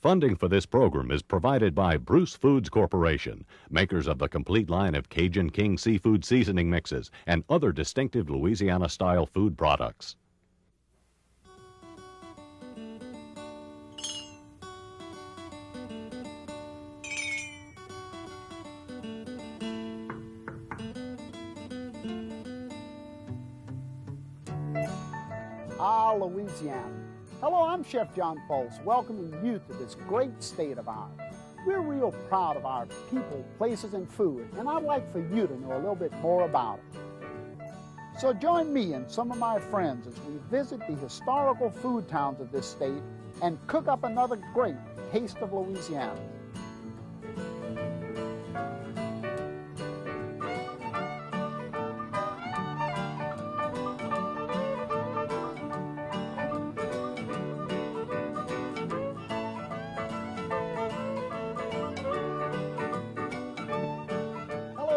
Funding for this program is provided by Bruce Foods Corporation, makers of the complete line of Cajun King seafood seasoning mixes and other distinctive Louisiana-style food products. Louisiana. Hello, I'm Chef John Folse, welcoming you to this great state of ours. We're real proud of our people, places, and food, and I'd like for you to know a little bit more about it. So join me and some of my friends as we visit the historical food towns of this state and cook up another great Taste of Louisiana.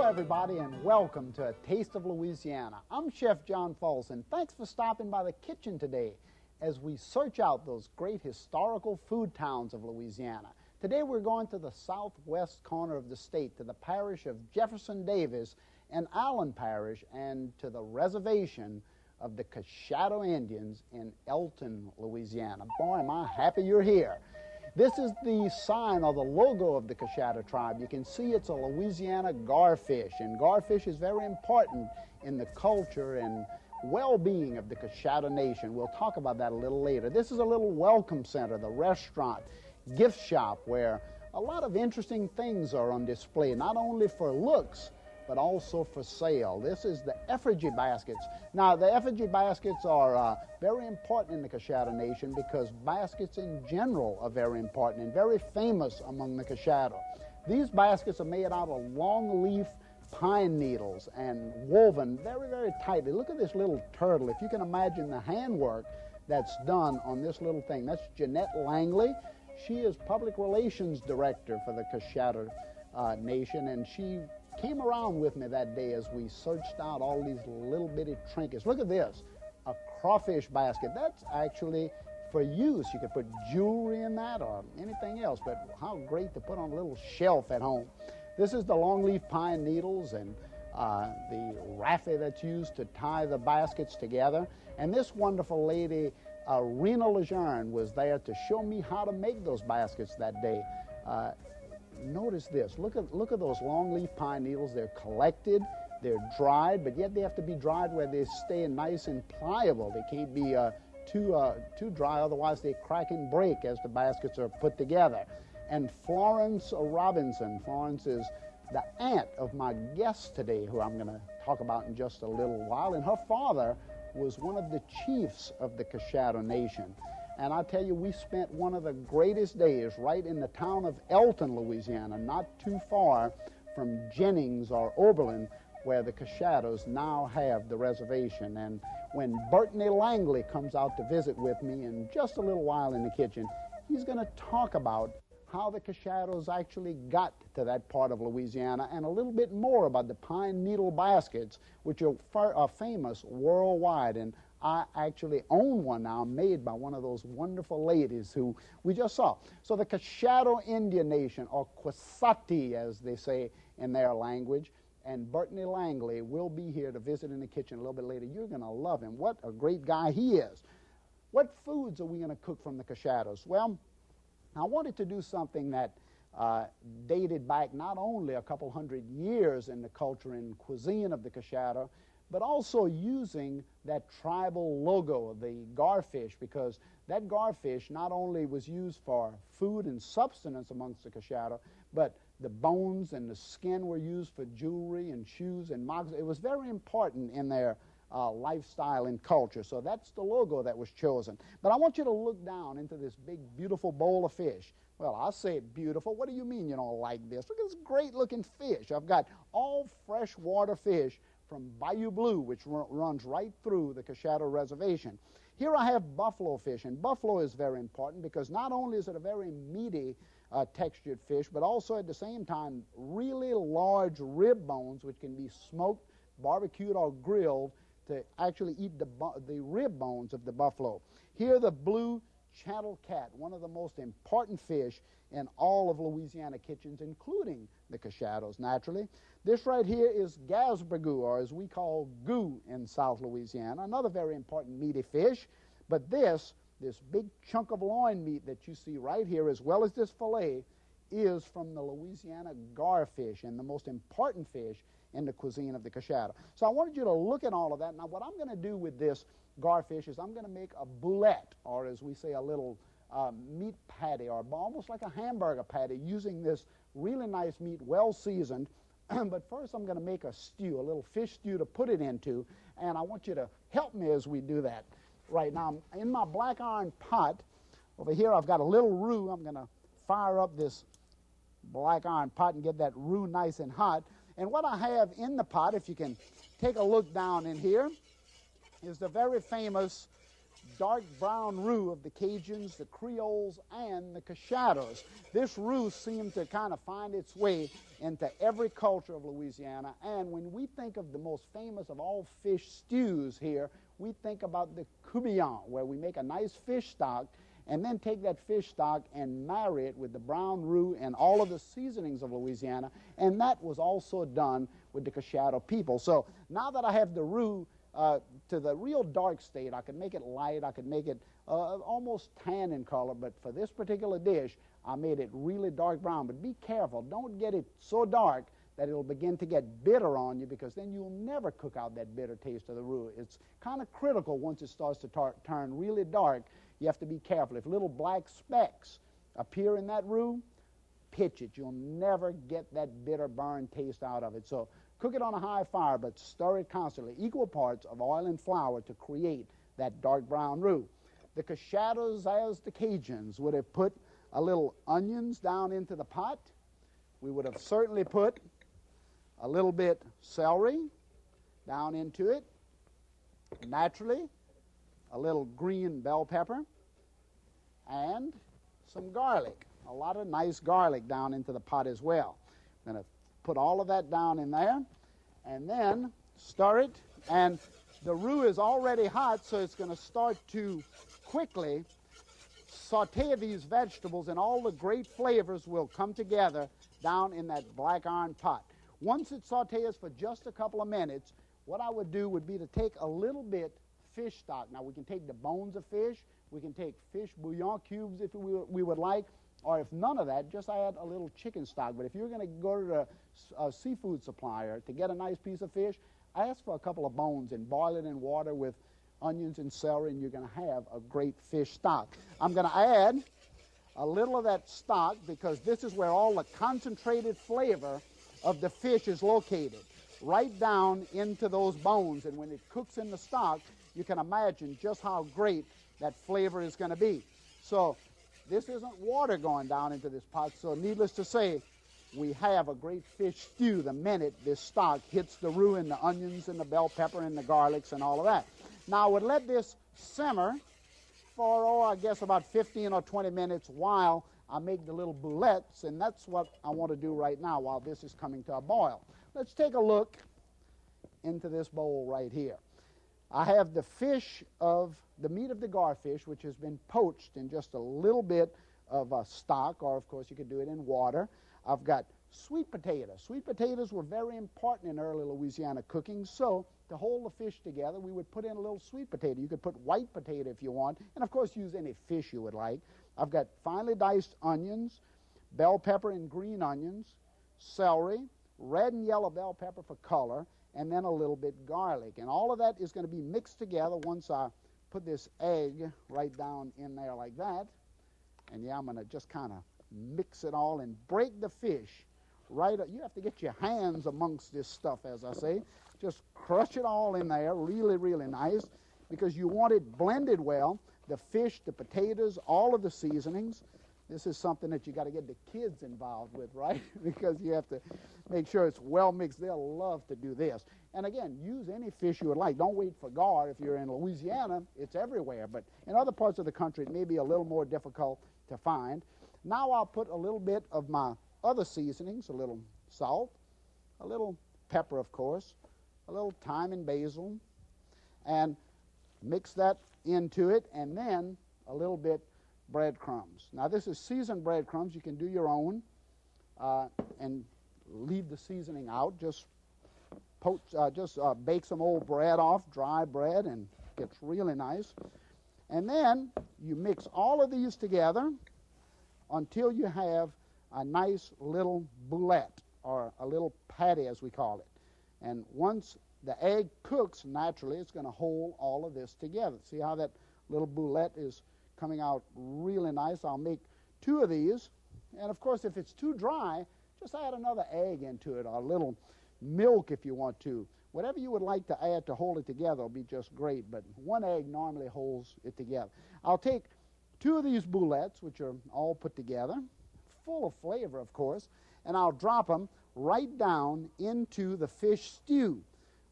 Everybody, and welcome to A Taste of Louisiana. I'm Chef John Folse, and thanks for stopping by the kitchen today as we search out those great historical food towns of Louisiana. Today we're going to the southwest corner of the state, to the parish of Jefferson Davis and Allen Parish, and to the reservation of the Coushatta Indians in Elton, Louisiana. Boy, am I happy you're here. This is the sign or the logo of the Coushatta tribe. You can see it's a Louisiana garfish, and garfish is very important in the culture and well-being of the Coushatta Nation. We'll talk about that a little later. This is a little welcome center, the restaurant, gift shop, where a lot of interesting things are on display, not only for looks, but also for sale. This is the effigy baskets. Now, the effigy baskets are very important in the Coushatta Nation because baskets in general are very important and very famous among the Coushatta. These baskets are made out of long leaf pine needles and woven very, very tightly. Look at this little turtle. If you can imagine the handwork that's done on this little thing. That's Jeanette Langley. She is Public Relations Director for the Coushatta Nation, and she came around with me that day as we searched out all these little bitty trinkets. Look at this, a crawfish basket. That's actually for use. You could put jewelry in that or anything else, but how great to put on a little shelf at home. This is the longleaf pine needles and the raffia that's used to tie the baskets together. And this wonderful lady, Rena Lejeune, was there to show me how to make those baskets that day. Notice this. Look at those longleaf pine needles. They're collected, they're dried, but yet they have to be dried where they stay nice and pliable. They can't be too dry, otherwise they crack and break as the baskets are put together. And Florence Robinson, Florence is the aunt of my guest today, who I'm going to talk about in just a little while, and her father was one of the chiefs of the Coushatta Nation. And I tell you, we spent one of the greatest days right in the town of Elton, Louisiana, not too far from Jennings or Oberlin, where the Coushattas now have the reservation. And when Bertney Langley comes out to visit with me in just a little while in the kitchen, he's going to talk about how the Coushattas actually got to that part of Louisiana and a little bit more about the pine needle baskets, which are famous worldwide. And I actually own one now made by one of those wonderful ladies who we just saw. So the Coushatta Indian Nation, or Coushatta as they say in their language, and Bertney Langley will be here to visit in the kitchen a little bit later. You're going to love him. What a great guy he is. What foods are we going to cook from the Coushattas? Well, I wanted to do something that dated back not only a couple hundred years in the culture and cuisine of the Coushatta, but also using that tribal logo, the garfish, because that garfish not only was used for food and sustenance amongst the Coushatta, but the bones and the skin were used for jewelry and shoes and mugs. It was very important in their lifestyle and culture. So that's the logo that was chosen. But I want you to look down into this big, beautiful bowl of fish. Well, I say beautiful. What do you mean you don't like this? Look at this great-looking fish. I've got all freshwater fish from Bayou Blue, which runs right through the Coushatta Reservation. Here I have buffalo fish, and buffalo is very important because not only is it a very meaty textured fish, but also at the same time really large rib bones which can be smoked, barbecued, or grilled to actually eat the rib bones of the buffalo. Here the blue channel cat, one of the most important fish in all of Louisiana kitchens, including the Coushattas, naturally. This right here is gasbergou, or as we call goo in South Louisiana, another very important meaty fish. But this big chunk of loin meat that you see right here, as well as this fillet, is from the Louisiana garfish, and the most important fish in the cuisine of the Coushatta. So I wanted you to look at all of that. Now what I'm going to do with this garfish is I'm going to make a boulette, or as we say, a little meat patty, or almost like a hamburger patty, using this really nice meat, well seasoned. But first I'm going to make a stew, a little fish stew to put it into, and I want you to help me as we do that. Right now, in my black iron pot, over here I've got a little roux. I'm going to fire up this black iron pot and get that roux nice and hot. And what I have in the pot, if you can take a look down in here, is the very famous dark brown roux of the Cajuns, the Creoles, and the Coushattas. This roux seemed to kind of find its way into every culture of Louisiana, and when we think of the most famous of all fish stews here, we think about the coubillon, where we make a nice fish stock and then take that fish stock and marry it with the brown roux and all of the seasonings of Louisiana, and that was also done with the Coushatta people. So now that I have the roux to the real dark state, I can make it light, I can make it almost tan in color, but for this particular dish, I made it really dark brown. But be careful, don't get it so dark that it'll begin to get bitter on you, because then you'll never cook out that bitter taste of the roux. It's kind of critical once it starts to turn really dark. You have to be careful. If little black specks appear in that roux, pitch it. You'll never get that bitter burn taste out of it. So cook it on a high fire, but stir it constantly. Equal parts of oil and flour to create that dark brown roux. The Coushattas, as the Cajuns, would have put a little onions down into the pot. We would have certainly put a little bit celery down into it. Naturally, a little green bell pepper and some garlic. A lot of nice garlic down into the pot as well. I'm going to put all of that down in there and then stir it. And the roux is already hot, so it's going to start to quickly saute these vegetables, and all the great flavors will come together down in that black iron pot. Once it sautés for just a couple of minutes, what I would do would be to take a little bit fish stock. Now we can take the bones of fish, we can take fish bouillon cubes if we would like, or if none of that, just add a little chicken stock. But if you're going to go to a seafood supplier to get a nice piece of fish, ask for a couple of bones and boil it in water with onions and celery, and you're going to have a great fish stock. I'm going to add a little of that stock because this is where all the concentrated flavor of the fish is located, right down into those bones. And when it cooks in the stock, you can imagine just how great that flavor is going to be. So this isn't water going down into this pot, so needless to say, we have a great fish stew the minute this stock hits the roux and the onions and the bell pepper and the garlics and all of that. Now I would let this simmer for, I guess about 15 or 20 minutes while I make the little boulettes, and that's what I want to do right now while this is coming to a boil. Let's take a look into this bowl right here. I have the meat of the garfish, which has been poached in just a little bit of stock, or of course you could do it in water. I've got sweet potatoes. Sweet potatoes were very important in early Louisiana cooking, so to hold the fish together, we would put in a little sweet potato. You could put white potato if you want, and of course use any fish you would like. I've got finely diced onions, bell pepper and green onions, celery, red and yellow bell pepper for color, and then a little bit garlic. And all of that is going to be mixed together once I put this egg right down in there like that. And yeah, I'm going to just kind of mix it all and break the fish right up. You have to get your hands amongst this stuff, as I say. Just crush it all in there, really, really nice, because you want it blended well. The fish, the potatoes, all of the seasonings. This is something that you got to get the kids involved with, right? Because you have to make sure it's well mixed. They'll love to do this. And again, use any fish you would like. Don't wait for gar. If you're in Louisiana, it's everywhere. But in other parts of the country, it may be a little more difficult to find. Now I'll put a little bit of my other seasonings, a little salt, a little pepper, of course, a little thyme and basil, and mix that into it, and then a little bit breadcrumbs. Now this is seasoned breadcrumbs. You can do your own and leave the seasoning out. Just bake some old bread off, dry bread, and it gets really nice. And then you mix all of these together until you have a nice little boulette, or a little patty as we call it. And once the egg cooks, naturally it's going to hold all of this together. See how that little boulette is coming out really nice? I'll make 2 of these. And of course, if it's too dry, just add another egg into it, or a little milk if you want to. Whatever you would like to add to hold it together will be just great, but 1 egg normally holds it together. I'll take 2 of these boulettes, which are all put together, full of flavor, of course, and I'll drop them right down into the fish stew,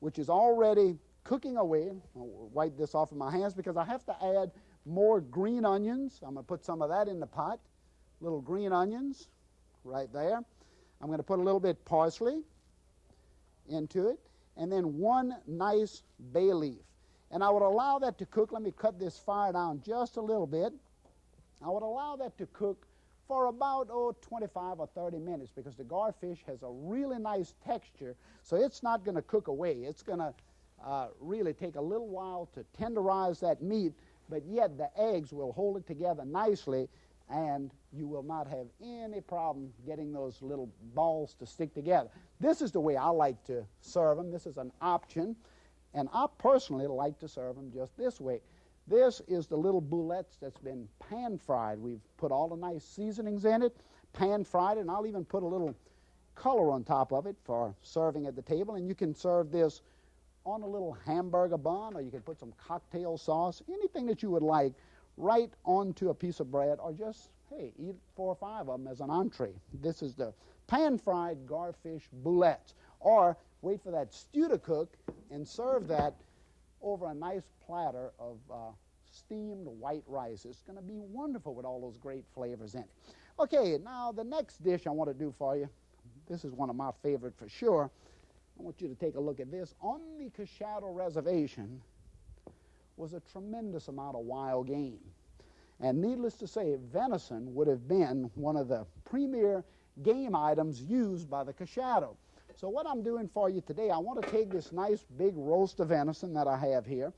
which is already cooking away. I'll wipe this off of my hands because I have to add more green onions. I'm going to put some of that in the pot, little green onions right there. I'm going to put a little bit parsley into it, and then 1 nice bay leaf. And I would allow that to cook. Let me cut this fire down just a little bit. I would allow that to cook for about 25 or 30 minutes because the garfish has a really nice texture, so it's not going to cook away. It's going to really take a little while to tenderize that meat, but yet the eggs will hold it together nicely, and you will not have any problem getting those little balls to stick together. This is the way I like to serve them. This is an option, and I personally like to serve them just this way. This is the little boulettes that's been pan-fried. We've put all the nice seasonings in it, pan-fried, and I'll even put a little color on top of it for serving at the table. And you can serve this on a little hamburger bun, or you can put some cocktail sauce, anything that you would like, right onto a piece of bread, or just, hey, eat 4 or 5 of them as an entree. This is the pan-fried garfish boulettes. Or wait for that stew to cook and serve that over a nice platter of steamed white rice. It's going to be wonderful with all those great flavors in it. Okay, now the next dish I want to do for you, this is one of my favorite for sure. I want you to take a look at this. On the Coushatta Reservation was a tremendous amount of wild game. And needless to say, venison would have been one of the premier game items used by the Coushatta. So what I'm doing for you today, I want to take this nice big roast of venison that I have here,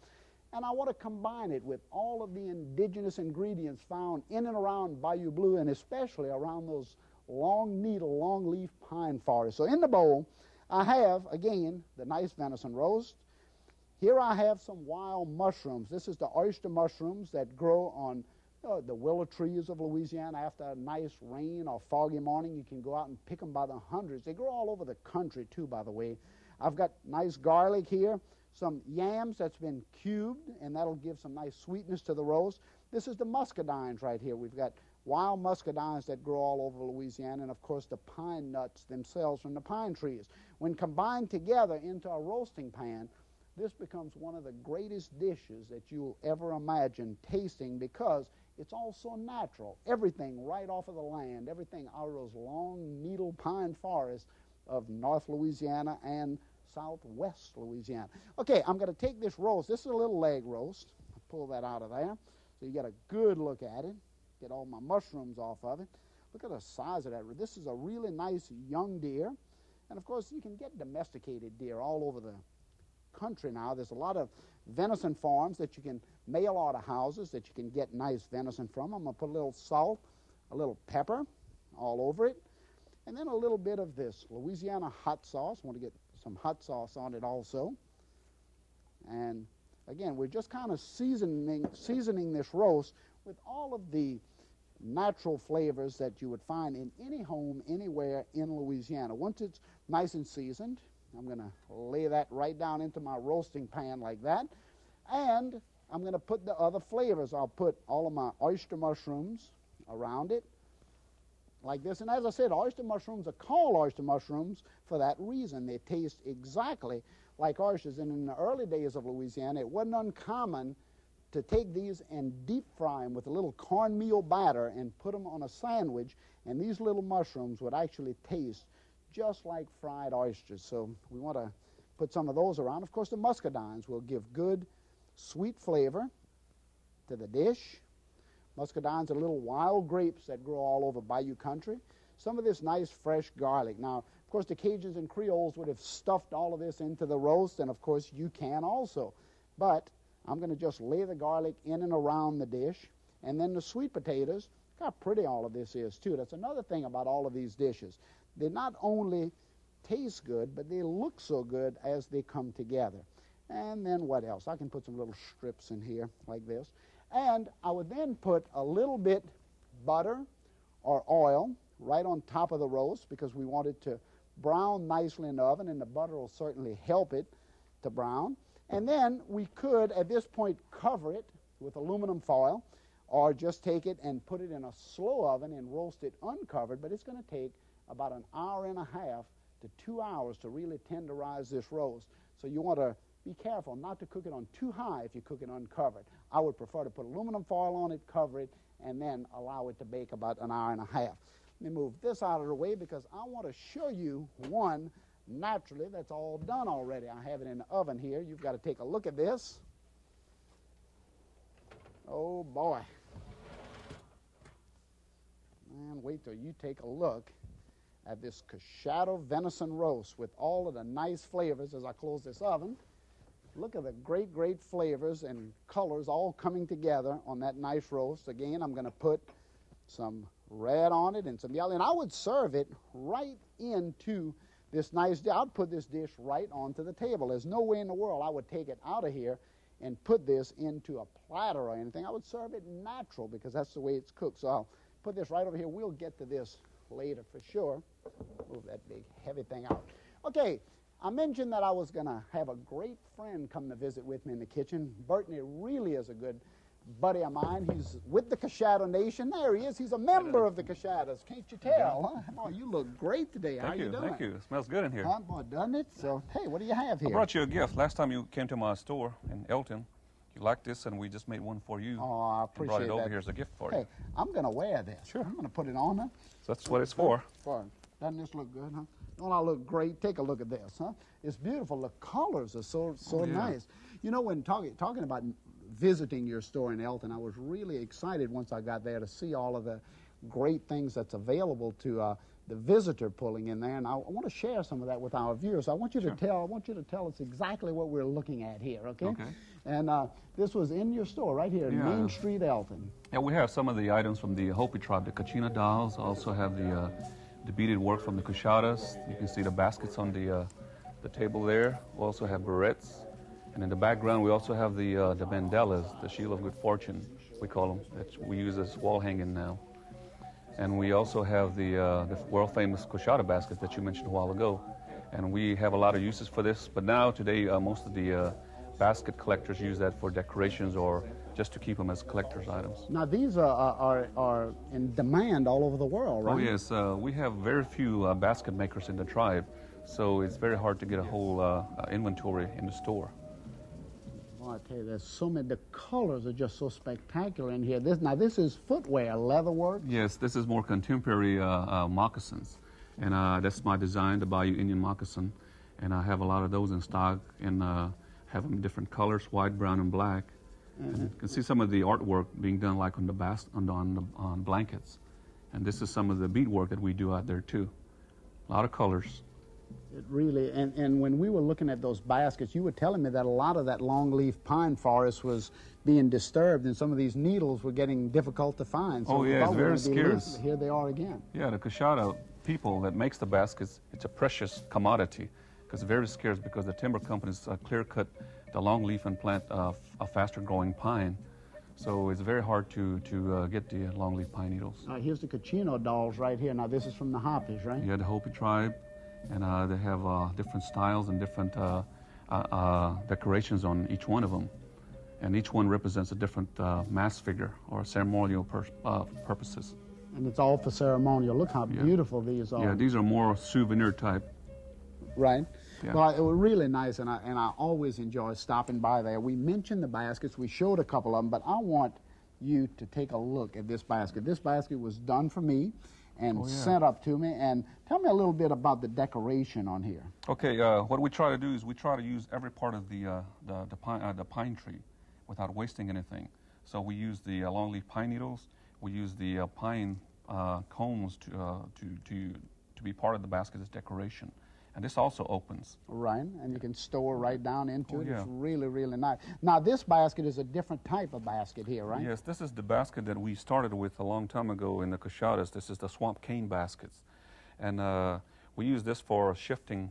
and I want to combine it with all of the indigenous ingredients found in and around Bayou Blue, and especially around those long needle, long leaf pine forests. So in the bowl, I have, again, the nice venison roast. Here I have some wild mushrooms. This is the oyster mushrooms that grow on the willow trees of Louisiana. After a nice rain or foggy morning, you can go out and pick them by the hundreds. They grow all over the country, too, by the way. I've got nice garlic here, some yams that's been cubed, and that'll give some nice sweetness to the roast. This is the muscadines right here. We've got wild muscadines that grow all over Louisiana, and, of course, the pine nuts themselves from the pine trees. When combined together into a roasting pan, this becomes one of the greatest dishes that you'll ever imagine tasting because it's all so natural. Everything right off of the land, everything out of those long needle pine forests of North Louisiana and Southwest Louisiana. Okay, I'm going to take this roast. This is a little leg roast. I'll pull that out of there so you get a good look at it. Get all my mushrooms off of it. Look at the size of that. This is a really nice young deer. And, of course, you can get domesticated deer all over the country now. There's a lot of venison farms that you can mail out of houses that you can get nice venison from. I'm going to put a little salt, a little pepper all over it, and then a little bit of this Louisiana hot sauce. I want to get some hot sauce on it also. And, again, we're just kind of seasoning this roast with all of the natural flavors that you would find in any home anywhere in Louisiana. Once it's nice and seasoned, I'm going to lay that right down into my roasting pan like that. And I'm going to put the other flavors. I'll put all of my oyster mushrooms around it like this. And as I said, oyster mushrooms are called oyster mushrooms for that reason. They taste exactly like oysters. And in the early days of Louisiana, it wasn't uncommon to take these and deep fry them with a little cornmeal batter and put them on a sandwich. And these little mushrooms would actually taste just like fried oysters. So we want to put some of those around. Of course, the muscadines will give good, sweet flavor to the dish. Muscadines are little wild grapes that grow all over bayou country. Some of this nice fresh garlic. Now, of course, the Cajuns and Creoles would have stuffed all of this into the roast, and of course you can also. But I'm going to just lay the garlic in and around the dish, and then the sweet potatoes. Look how pretty all of this is, too. That's another thing about all of these dishes. They not only taste good, but they look so good as they come together. And then what else? I can put some little strips in here like this. And I would then put a little bit butter or oil right on top of the roast because we want it to brown nicely in the oven, and the butter will certainly help it to brown. And then we could, at this point, cover it with aluminum foil or just take it and put it in a slow oven and roast it uncovered, but it's going to take about an hour and a half to 2 hours to really tenderize this roast. So you want to be careful not to cook it on too high if you cook it uncovered. I would prefer to put aluminum foil on it, cover it, and then allow it to bake about an hour and a half. Let me move this out of the way because I want to show you one naturally that's all done already. I have it in the oven here. You've got to take a look at this. Oh boy. Man, wait till you take a look at this Coushatta venison roast with all of the nice flavors as I close this oven. Look at the great, great flavors and colors all coming together on that nice roast. Again, I'm going to put some red on it and some yellow, and I would serve it right into this nice dish. I'd put this dish right onto the table. There's no way in the world I would take it out of here and put this into a platter or anything. I would serve it natural because that's the way it's cooked. So I'll put this right over here. We'll get to this later for sure. Move that big heavy thing out. Okay, I mentioned that I was going to have a great friend come to visit with me in the kitchen. Bertney really is a good buddy of mine. He's with the Coushatta Nation. There he is. He's a member of the Coushattas. Can't you tell? Huh? Oh, you look great today. How you doing? Thank you. It smells good in here. Boy, doesn't it? So, hey, what do you have here? I brought you a gift. Last time you came to my store in Elton, you liked this, and we just made one for you. Oh, I appreciate that. And brought it over here as a gift for you. Hey, I'm going to wear this. Sure. I'm going to put it on. Huh? So that's what it's for. Doesn't this look good, huh? Don't I look great? Take a look at this, huh? It's beautiful. The colors are so nice. You know, when talking about visiting your store in Elton, I was really excited once I got there to see all of the great things that's available to the visitor pulling in there, and I want to share some of that with our viewers. I want you to tell us exactly what we're looking at here, okay? Okay. And this was in your store right here in Main Street, Elton. Yeah, we have some of the items from the Hopi tribe, the Kachina dolls. Also have the beaded work from the Coushattas. You can see the baskets on the table there. We also have barrettes. And in the background, we also have the bandelas, the shield of good fortune, we call them, that we use as wall hanging now. And we also have the world-famous Coushatta baskets that you mentioned a while ago. And we have a lot of uses for this, but now, today, most of the basket collectors use that for decorations or just to keep them as collector's items. Now, these are in demand all over the world, right? Oh, yes. We have very few basket makers in the tribe, so it's very hard to get a whole inventory in the store. I tell you, there's so many. The colors are just so spectacular in here. This is footwear, leather work. Yes, this is more contemporary moccasins, and that's my design, the Bayou Indian moccasin, and I have a lot of those in stock, and have them in different colors, white, brown, and black. And you can see some of the artwork being done, like on the on blankets, and this is some of the beadwork that we do out there too. A lot of colors. It really, and when we were looking at those baskets, you were telling me that a lot of that longleaf pine forest was being disturbed, and some of these needles were getting difficult to find. So yeah, it's very scarce. Here they are again. Yeah, the Coushatta people that makes the baskets, it's a precious commodity, because it's very scarce because the timber companies clear-cut the longleaf and plant a faster-growing pine. So it's very hard to get the longleaf pine needles. Here's the Kachino dolls right here. Now, this is from the Hopis, right? Yeah, the Hopi tribe. And they have different styles and different decorations on each one of them. And each one represents a different mass figure or ceremonial purposes. And it's all for ceremonial. Look how beautiful these are. Yeah, these are more souvenir type. Right. Yeah. Well, it was really nice, and I always enjoy stopping by there. We mentioned the baskets. We showed a couple of them, but I want you to take a look at this basket. This basket was done for me and sent up to me. And tell me a little bit about the decoration on here. Okay, what we try to do is we try to use every part of the pine tree without wasting anything. So we use the longleaf pine needles. We use the pine cones to be part of the basket as decoration. And this also opens. Right, and you can store right down into it. Yeah. It's really, really nice. Now, this basket is a different type of basket here, right? Yes, this is the basket that we started with a long time ago in the Coushattas. This is the swamp cane baskets. And we use this for shifting,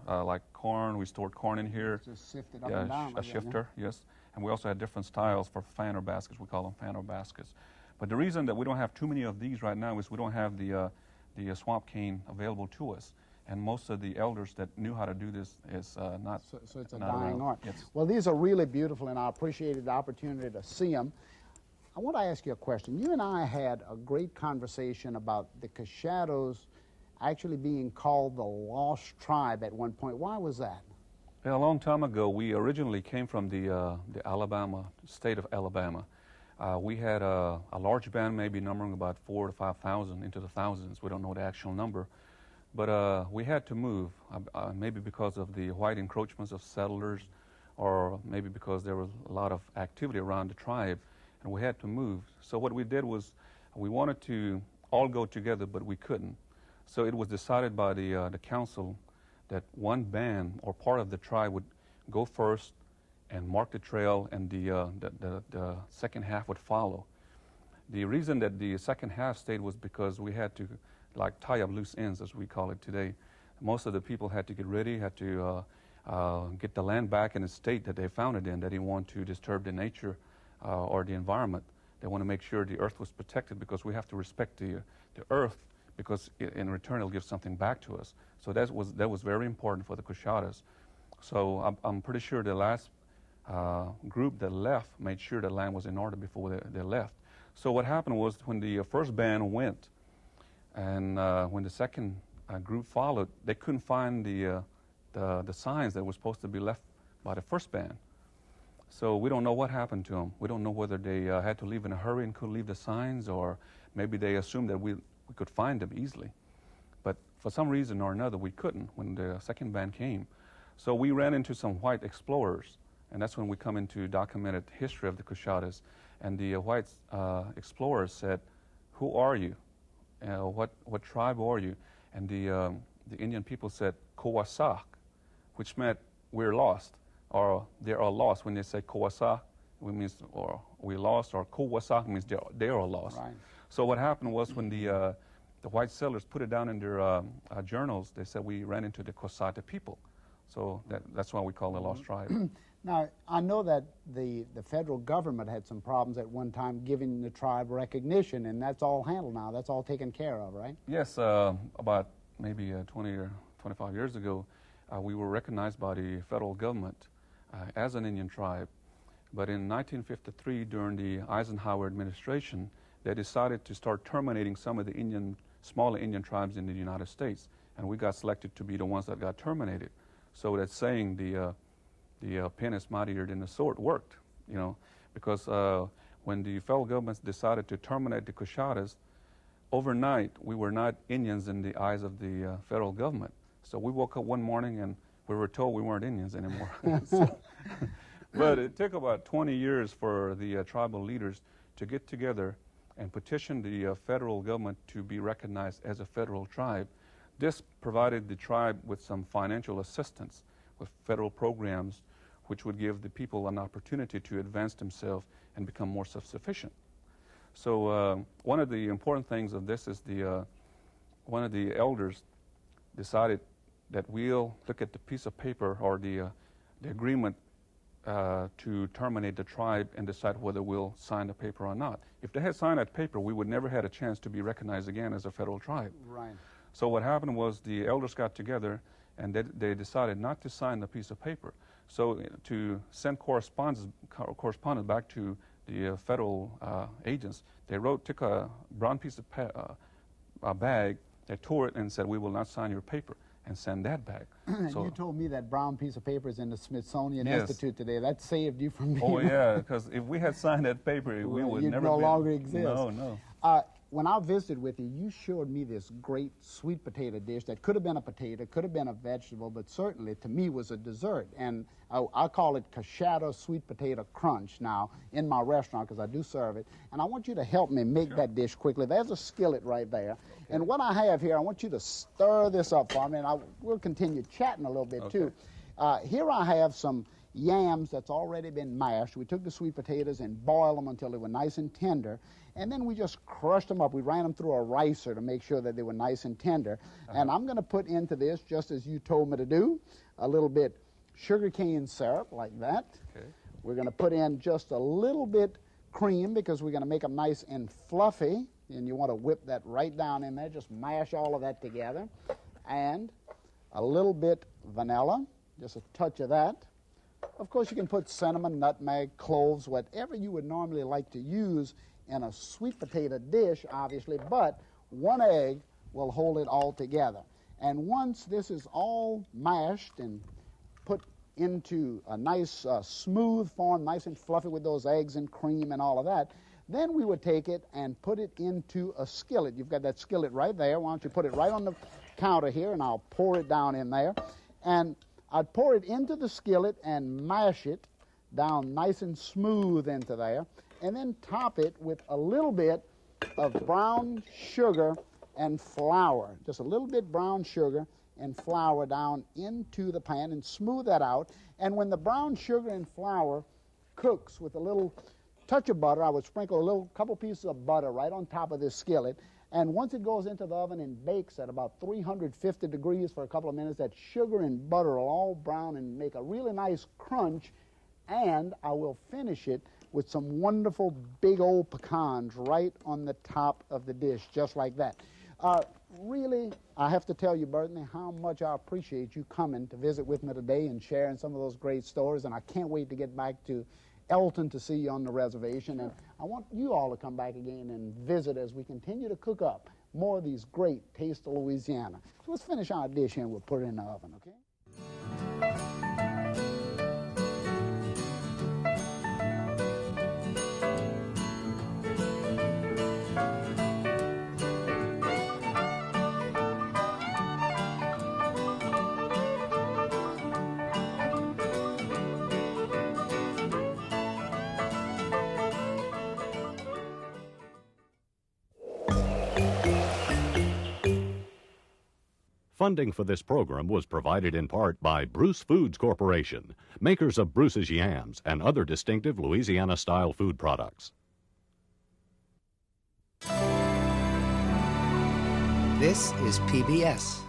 like corn. We stored corn in here. Just sift it up and down. A shifter, yes. And we also had different styles for fanner baskets. We call them fanner baskets. But the reason that we don't have too many of these right now is we don't have the swamp cane available to us. And most of the elders that knew how to do this is not. So it's a not dying around. art. Yes. Well, these are really beautiful, and I appreciated the opportunity to see them. I want to ask you a question. You and I had a great conversation about the Coushattas actually being called the Lost Tribe at one point. Why was that? Yeah, a long time ago, we originally came from the state of Alabama. We had a large band, maybe numbering about 4,000 to 5,000, into the thousands. We don't know the actual number. But we had to move, maybe because of the white encroachments of settlers, or maybe because there was a lot of activity around the tribe, and we had to move. So what we did was we wanted to all go together, but we couldn't. So it was decided by the council that one band or part of the tribe would go first and mark the trail, and the second half would follow. The reason that the second half stayed was because we had to tie up loose ends, as we call it today. Most of the people had to get ready, had to get the land back in the state that they found it in. They didn't want to disturb the nature or the environment. They want to make sure the earth was protected, because we have to respect the earth, because in return it'll give something back to us. So that was very important for the Coushattas. So I'm pretty sure the last group that left made sure the land was in order before they left. So what happened was, when the first band went, and when the second group followed, they couldn't find the signs that were supposed to be left by the first band. So we don't know what happened to them. We don't know whether they had to leave in a hurry and couldn't leave the signs, or maybe they assumed that we could find them easily. But for some reason or another, we couldn't when the second band came. So we ran into some white explorers, and that's when we come into documented history of the Coushattas. And the white explorers said, "Who are you? What tribe are you?" And the Indian people said, "Coushatta," which meant we're lost, or they are lost. When they say Coushatta, it means or we lost, or Coushatta means they are lost. Right. So what happened was, when the white settlers put it down in their journals, they said we ran into the Coushatta people. So that's why we call it Lost Tribe. Now, I know that the federal government had some problems at one time giving the tribe recognition, and that's all handled now. That's all taken care of, right? Yes, about maybe 20 or 25 years ago, we were recognized by the federal government as an Indian tribe. But in 1953, during the Eisenhower administration, they decided to start terminating some of the smaller Indian tribes in the United States, and we got selected to be the ones that got terminated. So that saying, the pen is mightier than the sword, worked, because when the federal government decided to terminate the Coushattas, overnight we were not Indians in the eyes of the federal government. So we woke up one morning and we were told we weren't Indians anymore. But it took about 20 years for the tribal leaders to get together and petition the federal government to be recognized as a federal tribe. This provided the tribe with some financial assistance, with federal programs, which would give the people an opportunity to advance themselves and become more self-sufficient. So one of the important things of this is one of the elders decided that we'll look at the piece of paper, or the agreement to terminate the tribe, and decide whether we'll sign the paper or not. If they had signed that paper, we would never had a chance to be recognized again as a federal tribe. Right. So what happened was, the elders got together and they decided not to sign the piece of paper. So to send correspondence back to the federal agents, they took a brown piece of a bag, they tore it and said, "We will not sign your paper," and send that back. So, you told me that brown piece of paper is in the Smithsonian Yes. Institute today. That saved you from being... Oh yeah, because if we had signed that paper, we would you'd never no longer exist. No, no. when I visited with you, you showed me this great sweet potato dish that could have been a potato, could have been a vegetable, but certainly to me was a dessert. And I call it Coushatta Sweet Potato Crunch now in my restaurant because I do serve it. And I want you to help me make that dish quickly. There's a skillet right there. Okay. And what I have here, I want you to stir this up for me, and we'll continue chatting a little bit too. Here I have some yams that's already been mashed. We took the sweet potatoes and boiled them until they were nice and tender. And then we just crushed them up. We ran them through a ricer to make sure that they were nice and tender. And I'm going to put into this, just as you told me to do, a little bit sugarcane syrup like that. Okay. We're going to put in just a little bit cream because we're going to make them nice and fluffy. And you want to whip that right down in there. Just mash all of that together. And a little bit vanilla, just a touch of that. Of course, you can put cinnamon, nutmeg, cloves, whatever you would normally like to use in a sweet potato dish, obviously, but 1 egg will hold it all together. And once this is all mashed and put into a nice smooth form, nice and fluffy with those eggs and cream and all of that, then we would take it and put it into a skillet. You've got that skillet right there. Why don't you put it right on the counter here, and I'll pour it down in there. And I'd pour it into the skillet and mash it down nice and smooth into there, and then top it with a little bit of brown sugar and flour. Just a little bit brown sugar and flour down into the pan and smooth that out. And when the brown sugar and flour cooks with a little touch of butter, I would sprinkle a couple pieces of butter right on top of this skillet. And once it goes into the oven and bakes at about 350 degrees for a couple of minutes, that sugar and butter will all brown and make a really nice crunch. And I will finish it with some wonderful big old pecans right on the top of the dish, just like that. Really, I have to tell you, Bertney, how much I appreciate you coming to visit with me today and sharing some of those great stories. And I can't wait to get back to Elton to see you on the reservation. And I want you all to come back again and visit as we continue to cook up more of these great Taste of Louisiana. So let's finish our dish here and we'll put it in the oven, okay? Funding for this program was provided in part by Bruce Foods Corporation, makers of Bruce's Yams and other distinctive Louisiana-style food products. This is PBS.